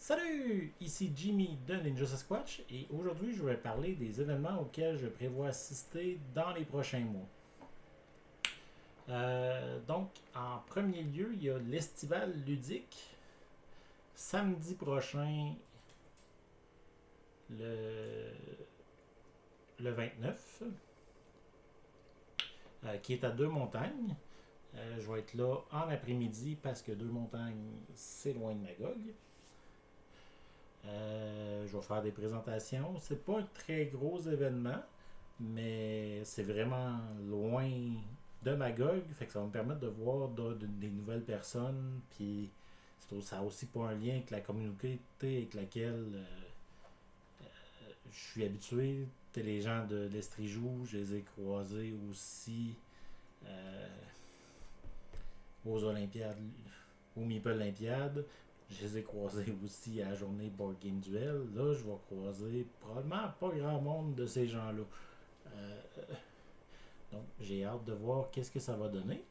Salut, ici Jimmy de Ninja Sasquatch et aujourd'hui je vais parler des événements auxquels je prévois assister dans les prochains mois. Donc, en premier lieu, il y a l'Estival ludique, samedi prochain, le, le 29, qui est à Deux-Montagnes. Je vais être là en après-midi parce que Deux-Montagnes, c'est loin de Magog. Je vais faire des présentations. C'est pas un très gros événement, mais c'est vraiment loin de Magog. Fait que ça va me permettre de voir des nouvelles personnes. Puis ça n'a aussi pas un lien avec la communauté avec laquelle je suis habitué. Les gens de l'Estrijou, je les ai croisés aussi euh, aux Olympiades, au Meeple Olympiade. Je les ai croisés aussi à la journée Board Game Duel. Là, je vais croiser probablement pas grand monde de ces gens-là. Euh, donc, j'ai hâte de voir qu'est-ce que ça va donner.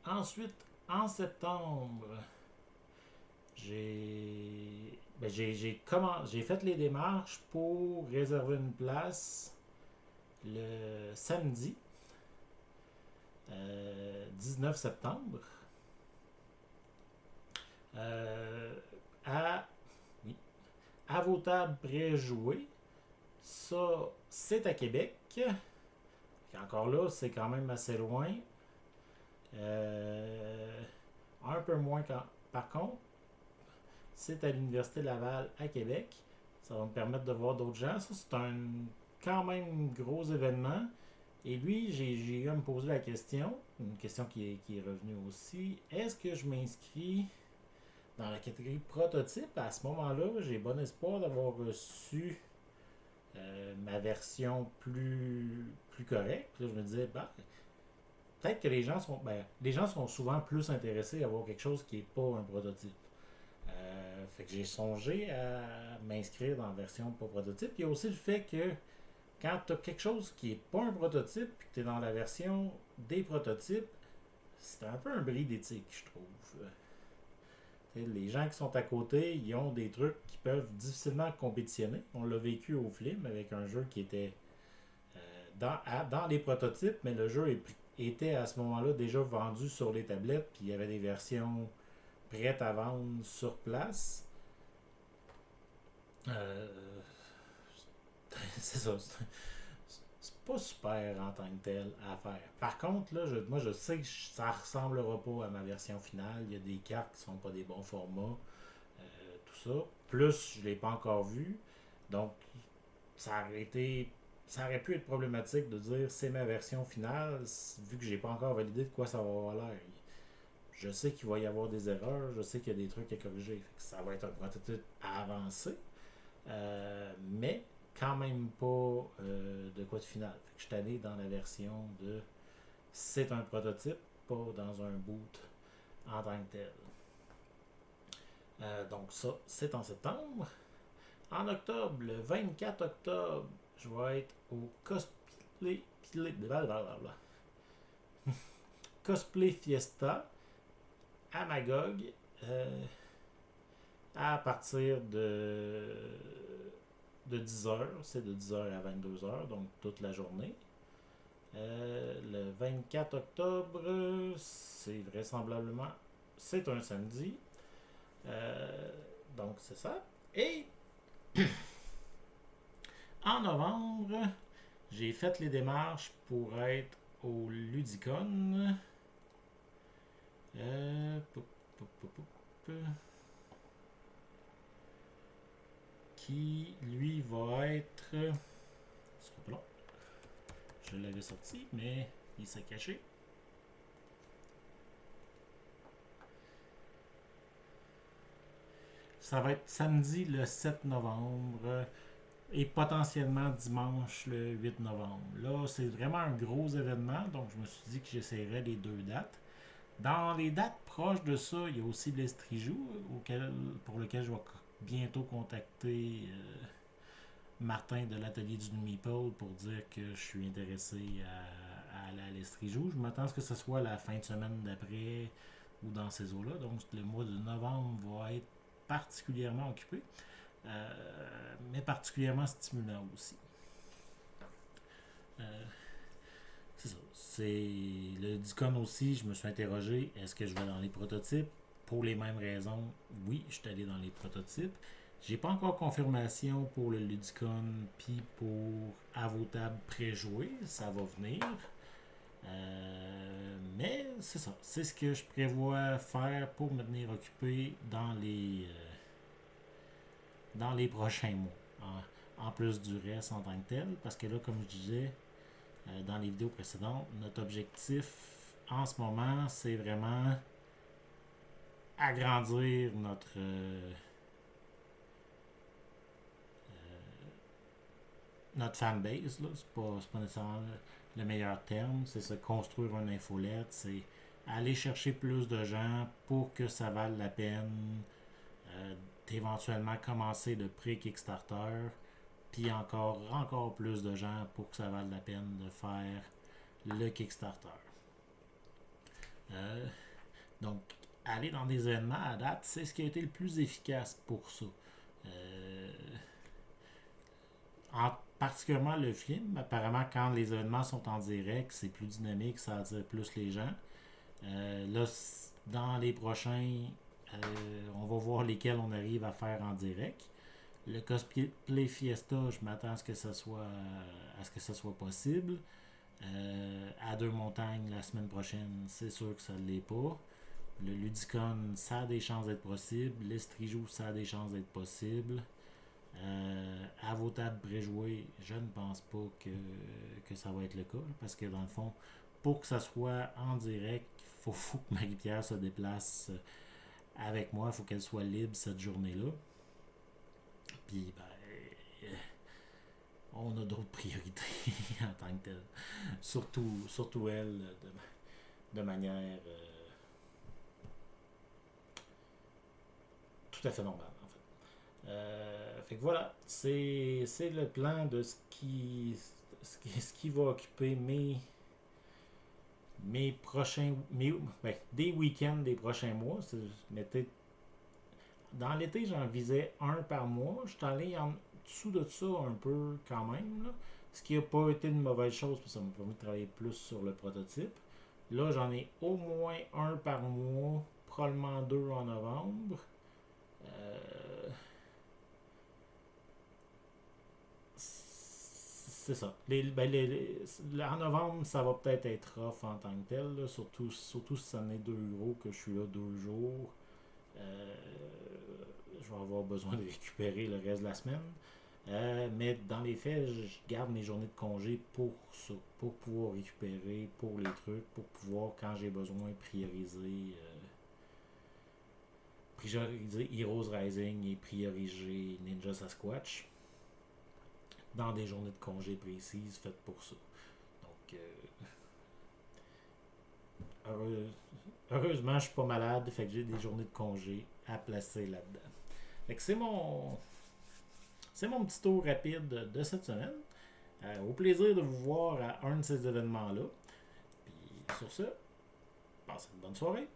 Ensuite, en septembre, j'ai fait les démarches pour réserver une place le samedi 19 septembre euh, à, oui, à vos tables préjouées. Ça, c'est à Québec. Et encore là, c'est quand même assez loin. Euh, un peu moins par contre, c'est à l'Université Laval à Québec. Ça va me permettre de voir d'autres gens. Ça, c'est un quand même gros événement. Et lui, j'ai eu à me poser la question, une question qui est revenue aussi. Est-ce que je m'inscris dans la catégorie prototype? À ce moment-là, j'ai bon espoir d'avoir reçu ma version plus correcte. Puis là, je me disais, bah, peut-être que les gens sont souvent plus intéressés à avoir quelque chose qui n'est pas un prototype. Fait que j'ai songé à m'inscrire dans la version pas prototype. Il y a aussi le fait que quand tu as quelque chose qui n'est pas un prototype et que tu es dans la version des prototypes, c'est un peu un bris d'éthique, je trouve. Les gens qui sont à côté, ils ont des trucs qui peuvent difficilement compétitionner. On l'a vécu au film avec un jeu qui était dans les prototypes, mais le jeu était à ce moment-là déjà vendu sur les tablettes, puis il y avait des versions prêtes à vendre sur place. Euh, c'est ça. C'est pas super en tant que tel à faire. Par contre, là, moi je sais que ça ressemblera pas à ma version finale. Il y a des cartes qui sont pas des bons formats, tout ça. Plus, je l'ai pas encore vu. Donc, ça aurait été. Ça aurait pu être problématique de dire c'est ma version finale, vu que j'ai pas encore validé de quoi ça va avoir l'air. Je sais qu'il va y avoir des erreurs, je sais qu'il y a des trucs à corriger. Fait que ça va être un prototype avancé, mais quand même pas de quoi de final. Fait que je suis allé dans la version de c'est un prototype, pas dans un boot en tant que tel. Donc ça, c'est en septembre. En octobre, le 24 octobre, je vais être au Cosplay Fiesta à Magog à partir de 10h. C'est de 10h à 22h, donc toute la journée. Le 24 octobre, c'est vraisemblablement c'est un samedi. Donc c'est ça. Et en novembre, j'ai fait les démarches pour être au Ludicon. Poup, poup, poup, poup, qui lui va être. Ce sera pas long. Je l'avais sorti, mais il s'est caché. Ça va être samedi le 7 novembre et potentiellement dimanche le 8 novembre. Là, c'est vraiment un gros événement, donc je me suis dit que j'essaierais les deux dates. Dans les dates proches de ça, il y a aussi l'Estrijou, pour lequel je vais bientôt contacter Martin de l'atelier du Meeple pour dire que je suis intéressé à aller à l'Estrijou. Je m'attends à ce que ce soit la fin de semaine d'après ou dans ces eaux-là. Donc le mois de novembre va être particulièrement occupé, mais particulièrement stimulant aussi. C'est ça. C'est le Dicon aussi, je me suis interrogé, est-ce que je vais dans les prototypes? Pour les mêmes raisons, oui, je suis allé dans les prototypes. J'ai pas encore confirmation pour le Ludicon puis pour À vos tables préjouées, ça va venir. Mais c'est ça, c'est ce que je prévois faire pour me tenir occupé dans les prochains mois. En plus du reste en tant que tel, parce que là, comme je disais dans les vidéos précédentes, notre objectif en ce moment, c'est vraiment agrandir notre fanbase. Là. C'est pas nécessairement le meilleur terme. C'est se construire une infolette. C'est aller chercher plus de gens pour que ça vale la peine d'éventuellement commencer le pré-Kickstarter. Puis encore plus de gens pour que ça vale la peine de faire le Kickstarter. Donc, aller dans des événements à date, c'est ce qui a été le plus efficace pour ça. Particulièrement le film, apparemment quand les événements sont en direct, c'est plus dynamique, ça attire plus les gens. Là, dans les prochains, on va voir lesquels on arrive à faire en direct. Le Cosplay Fiesta, je m'attends à ce que ça soit possible. À Deux-Montagnes la semaine prochaine, c'est sûr que ça ne l'est pas. Le Ludicon, ça a des chances d'être possible. L'Estrijou, ça a des chances d'être possible. À vos tables préjouées, je ne pense pas que ça va être le cas. Parce que dans le fond, pour que ça soit en direct, il faut que Marie-Pierre se déplace avec moi. Il faut qu'elle soit libre cette journée-là. Puis, on a d'autres priorités en tant que tel. Surtout elle, de manière tout à fait normale, en fait. Fait que voilà, c'est le plan de ce qui va occuper mes prochains. Des week-ends des prochains mois. Dans l'été, j'en visais un par mois. Je suis allé en dessous de ça un peu quand même. Là. Ce qui n'a pas été une mauvaise chose, parce que ça m'a permis de travailler plus sur le prototype. Là, j'en ai au moins un par mois, probablement 2 en novembre. C'est ça. En novembre, ça va peut-être être off en tant que tel, là, surtout si ça en est 2 gros, que je suis là 2 jours. Je vais avoir besoin de récupérer le reste de la semaine. Mais dans les faits, je garde mes journées de congé pour ça, pour pouvoir récupérer pour les trucs, pour pouvoir, quand j'ai besoin, prioriser Heroes Rising et prioriser Ninja Sasquatch dans des journées de congé précises faites pour ça. Donc, heureusement, je suis pas malade, fait que j'ai des journées de congé à placer là-dedans. Fait que c'est mon petit tour rapide de cette semaine. Au plaisir de vous voir à un de ces événements-là. Puis sur ce, passez une bonne soirée.